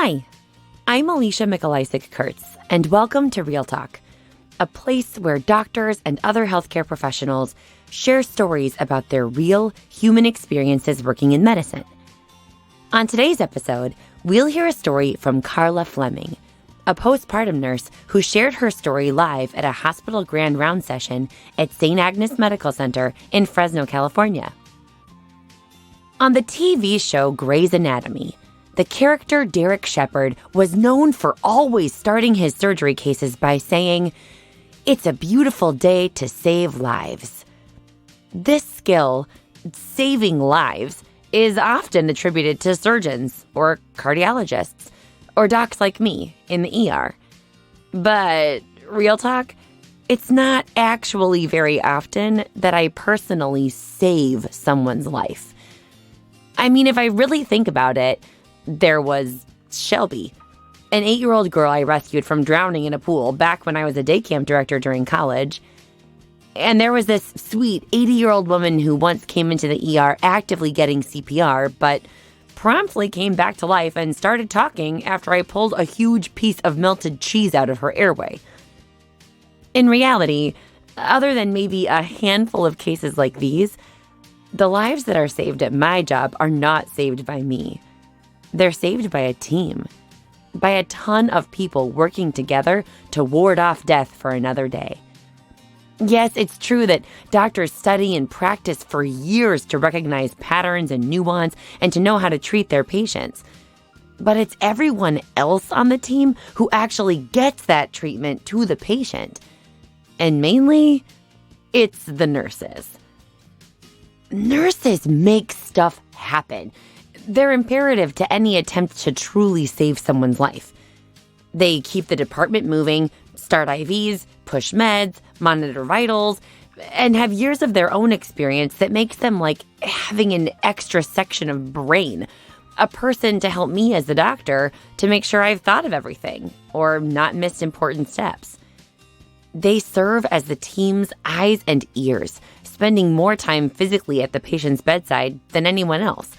Hi, I'm Alicia Mikulisik-Kurtz, and welcome to Real Talk, a place where doctors and other healthcare professionals share stories about their real human experiences working in medicine. On today's episode, we'll hear a story from Karla Fleming, a postpartum nurse who shared her story live at a hospital grand round session at St. Agnes Medical Center in Fresno, California. On the TV show Grey's Anatomy, the character Derek Shepherd was known for always starting his surgery cases by saying, "It's a beautiful day to save lives." This skill, saving lives, is often attributed to surgeons or cardiologists or docs like me in the ER. But real talk, it's not actually very often that I personally save someone's life. I mean, if I really think about it, there was Shelby, an 8-year-old girl I rescued from drowning in a pool back when I was a day camp director during college. And there was this sweet 80-year-old woman who once came into the ER actively getting CPR, but promptly came back to life and started talking after I pulled a huge piece of melted cheese out of her airway. In reality, other than maybe a handful of cases like these, the lives that are saved at my job are not saved by me. They're saved by a team, by a ton of people working together to ward off death for another day. Yes, it's true that doctors study and practice for years to recognize patterns and nuance and to know how to treat their patients. But it's everyone else on the team who actually gets that treatment to the patient. And mainly, it's the nurses. Nurses make stuff happen. They're imperative to any attempt to truly save someone's life. They keep the department moving, start IVs, push meds, monitor vitals, and have years of their own experience that makes them like having an extra section of brain, a person to help me as the doctor to make sure I've thought of everything or not missed important steps. They serve as the team's eyes and ears, spending more time physically at the patient's bedside than anyone else,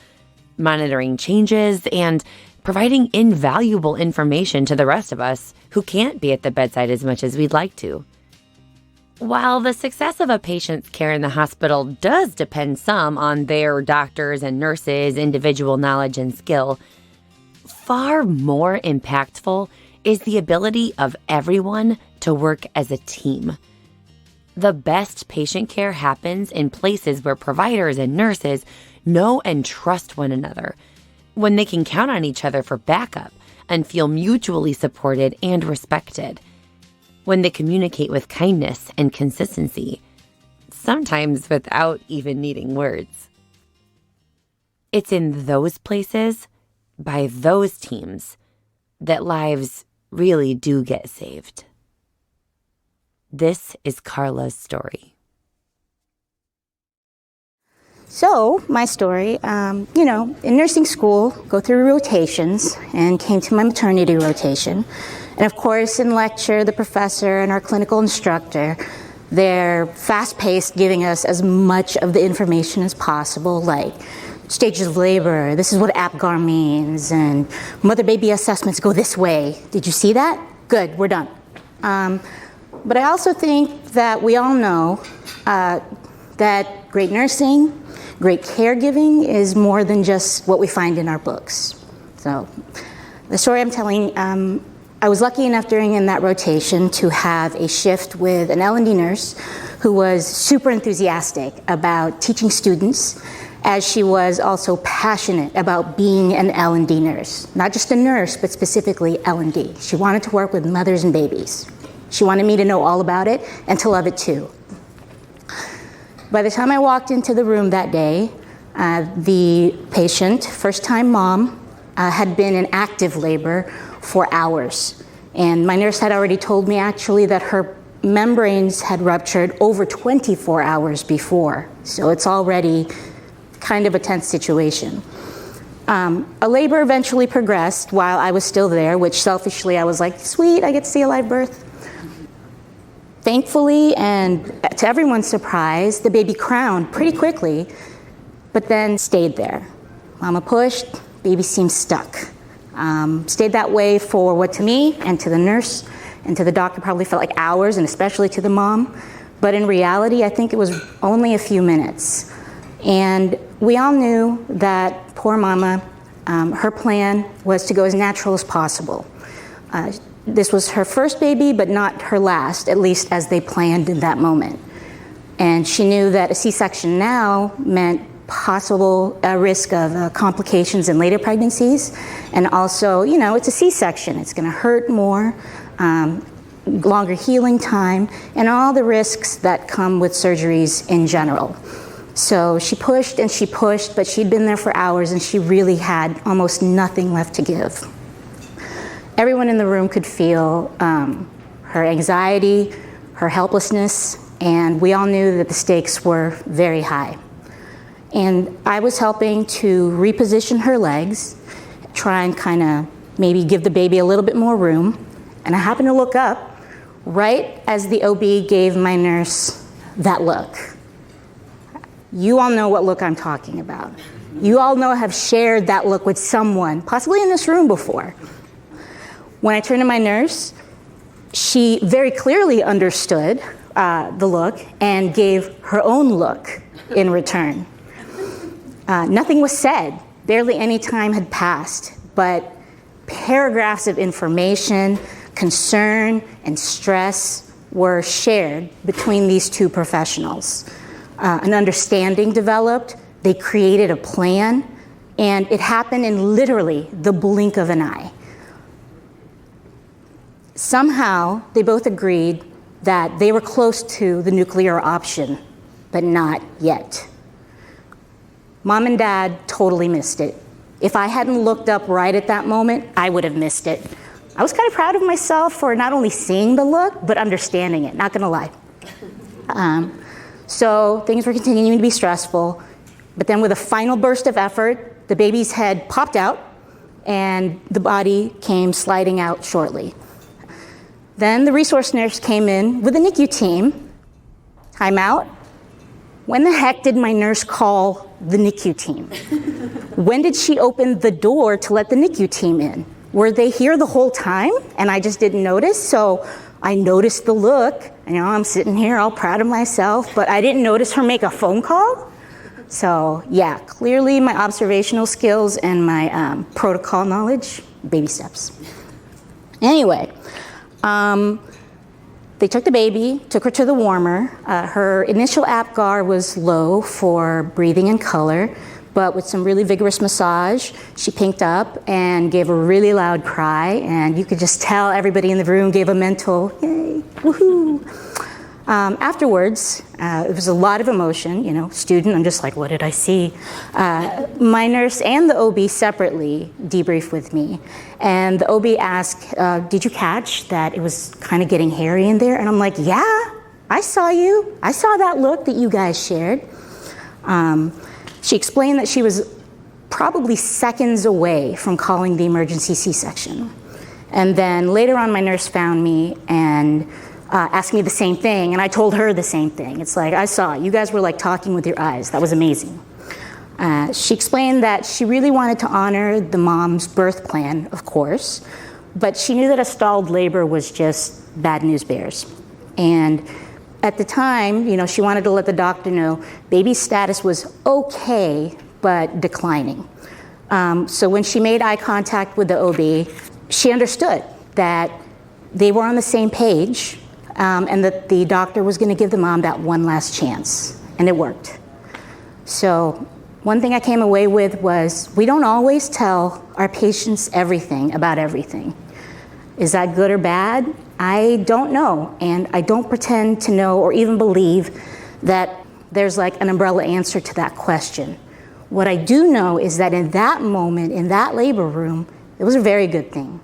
monitoring changes and providing invaluable information to the rest of us who can't be at the bedside as much as we'd like to. While the success of a patient's care in the hospital does depend some on their doctors' and nurses' individual knowledge and skill, far more impactful is the ability of everyone to work as a team. The best patient care happens in places where providers and nurses know and trust one another, when they can count on each other for backup and feel mutually supported and respected, when they communicate with kindness and consistency, sometimes without even needing words. It's in those places, by those teams, that lives really do get saved. This is Karla's story. So, my story, in nursing school, go through rotations and came to my maternity rotation. And of course, in lecture, the professor and our clinical instructor, they're fast-paced, giving us as much of the information as possible, like stages of labor, this is what APGAR means, and mother-baby assessments go this way. Did you see that? Good, we're done. But I also think that we all know that great nursing, great caregiving is more than just what we find in our books. So the story I'm telling, I was lucky enough in that rotation to have a shift with an L&D nurse who was super enthusiastic about teaching students, as she was also passionate about being an L&D nurse. Not just a nurse, but specifically L&D. She wanted to work with mothers and babies. She wanted me to know all about it and to love it too. By the time I walked into the room that day, the patient, first-time mom, had been in active labor for hours. And my nurse had already told me actually that her membranes had ruptured over 24 hours before. So it's already kind of a tense situation. A labor eventually progressed while I was still there, which selfishly I was like, sweet, I get to see a live birth. Thankfully, and to everyone's surprise, the baby crowned pretty quickly, but then stayed there. Mama pushed, baby seemed stuck. Stayed that way for what to me and to the nurse and to the doctor probably felt like hours, and especially to the mom. But in reality, I think it was only a few minutes. And we all knew that poor mama, her plan was to go as natural as possible. This was her first baby, but not her last, at least as they planned in that moment. And she knew that a C-section now meant possible risk of complications in later pregnancies. And also, it's a C-section. It's going to hurt more, longer healing time, and all the risks that come with surgeries in general. So she pushed and she pushed, but she'd been there for hours and she really had almost nothing left to give. Everyone in the room could feel her anxiety, her helplessness, and we all knew that the stakes were very high. And I was helping to reposition her legs, try and kind of maybe give the baby a little bit more room. And I happened to look up right as the OB gave my nurse that look. You all know what look I'm talking about. You all have shared that look with someone, possibly in this room before. When I turned to my nurse, she very clearly understood the look and gave her own look in return. Nothing was said. Barely any time had passed, but paragraphs of information, concern, and stress were shared between these two professionals. An understanding developed, they created a plan, and it happened in literally the blink of an eye. Somehow, they both agreed that they were close to the nuclear option, but not yet. Mom and Dad totally missed it. If I hadn't looked up right at that moment, I would have missed it. I was kind of proud of myself for not only seeing the look, but understanding it, not gonna lie. So things were continuing to be stressful, but then with a final burst of effort, the baby's head popped out and the body came sliding out shortly. Then the resource nurse came in with the NICU team. Time out. When the heck did my nurse call the NICU team? When did she open the door to let the NICU team in? Were they here the whole time and I just didn't notice? So I noticed the look. I'm sitting here all proud of myself, but I didn't notice her make a phone call. So yeah, clearly my observational skills and my protocol knowledge, baby steps. Anyway, they took the baby, took her to the warmer. Her initial APGAR was low for breathing and color, but with some really vigorous massage, she pinked up and gave a really loud cry, and you could just tell everybody in the room gave a mental, yay, woohoo. Afterwards, it was a lot of emotion, student, I'm just like, what did I see? My nurse and the OB separately debriefed with me. And the OB asked, did you catch that it was kind of getting hairy in there? And I'm like, yeah, I saw you. I saw that look that you guys shared. She explained that she was probably seconds away from calling the emergency C-section. And then later on, my nurse found me and asked me the same thing, and I told her the same thing. It's like, I saw it. You guys were like talking with your eyes. That was amazing. She explained that she really wanted to honor the mom's birth plan, of course, but she knew that a stalled labor was just bad news bears. And at the time, she wanted to let the doctor know baby's status was okay, but declining. So when she made eye contact with the OB, she understood that they were on the same page, and that the doctor was going to give the mom that one last chance, and it worked. So one thing I came away with was we don't always tell our patients everything about everything. Is that good or bad? I don't know, and I don't pretend to know or even believe that there's like an umbrella answer to that question. What I do know is that in that moment, in that labor room, it was a very good thing,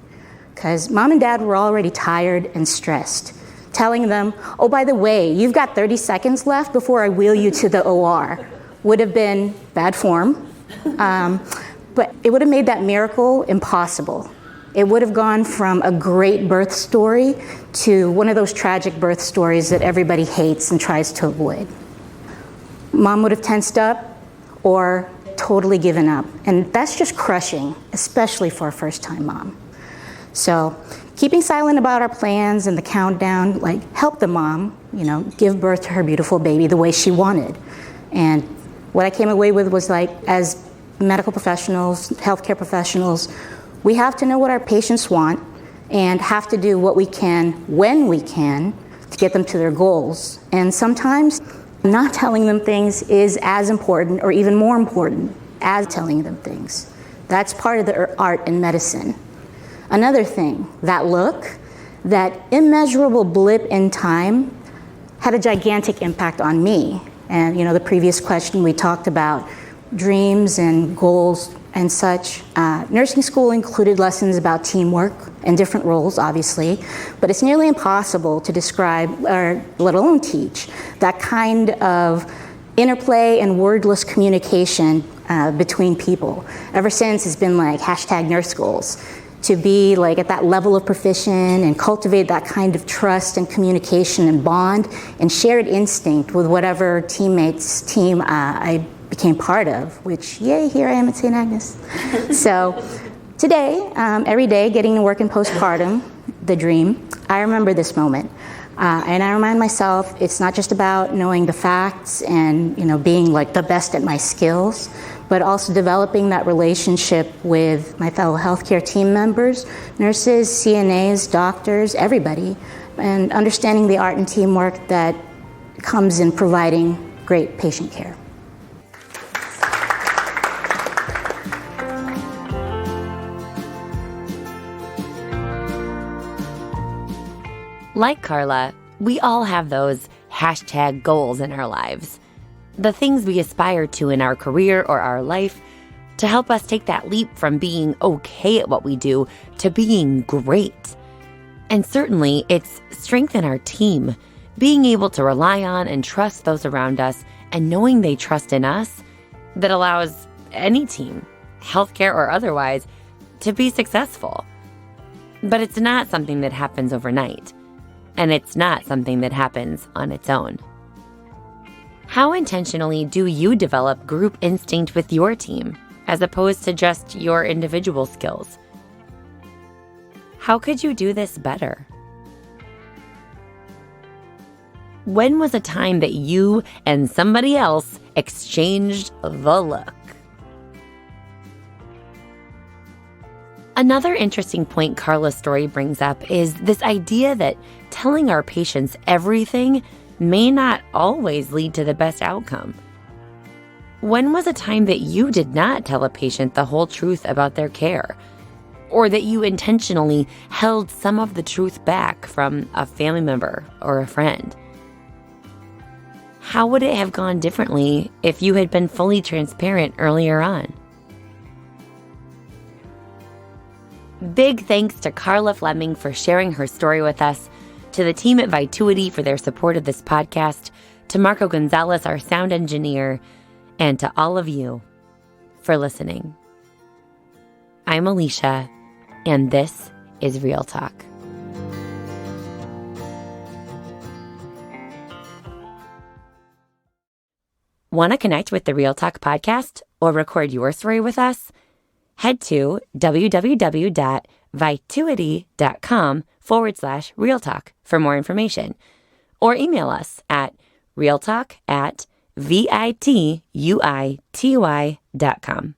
because Mom and Dad were already tired and stressed. Telling them, oh, by the way, you've got 30 seconds left before I wheel you to the OR, would have been bad form, but it would have made that miracle impossible. It would have gone from a great birth story to one of those tragic birth stories that everybody hates and tries to avoid. Mom would have tensed up or totally given up. And that's just crushing, especially for a first-time mom. So keeping silent about our plans and the countdown, like, helped the mom, give birth to her beautiful baby the way she wanted. And what I came away with was, like, as medical professionals, healthcare professionals, we have to know what our patients want and have to do what we can when we can to get them to their goals. And sometimes not telling them things is as important or even more important as telling them things. That's part of the art in medicine. Another thing, that look, that immeasurable blip in time had a gigantic impact on me. And the previous question we talked about dreams and goals and such. Nursing school included lessons about teamwork and different roles, obviously, but it's nearly impossible to describe, or let alone teach, that kind of interplay and wordless communication between people. Ever since, it's been like #nurse goals. To be like at that level of proficient and cultivate that kind of trust and communication and bond and shared instinct with whatever team I became part of, which, yay, here I am at St. Agnes. So today, every day, getting to work in postpartum, the dream, I remember this moment. And I remind myself, it's not just about knowing the facts and being like the best at my skills, but also developing that relationship with my fellow healthcare team members, nurses, CNAs, doctors, everybody, and understanding the art and teamwork that comes in providing great patient care. Like Karla, we all have those #goals in our lives. The things we aspire to in our career or our life to help us take that leap from being okay at what we do to being great. And certainly, it's strength in our team, being able to rely on and trust those around us and knowing they trust in us, that allows any team, healthcare or otherwise, to be successful. But it's not something that happens overnight. And it's not something that happens on its own. How intentionally do you develop group instinct with your team, as opposed to just your individual skills? How could you do this better? When was a time that you and somebody else exchanged the look? Another interesting point Karla's story brings up is this idea that telling our patients everything may not always lead to the best outcome. When was a time that you did not tell a patient the whole truth about their care, or that you intentionally held some of the truth back from a family member or a friend? How would it have gone differently if you had been fully transparent earlier on? Big thanks to Karla Fleming for sharing her story with us, to the team at Vituity for their support of this podcast, to Marco Gonzalez, our sound engineer, and to all of you for listening. I'm Alicia, and this is Real Talk. Want to connect with the Real Talk podcast or record your story with us? Head to www.vituity.com/Real Talk for more information, or email us at realtalk@vituyty.com.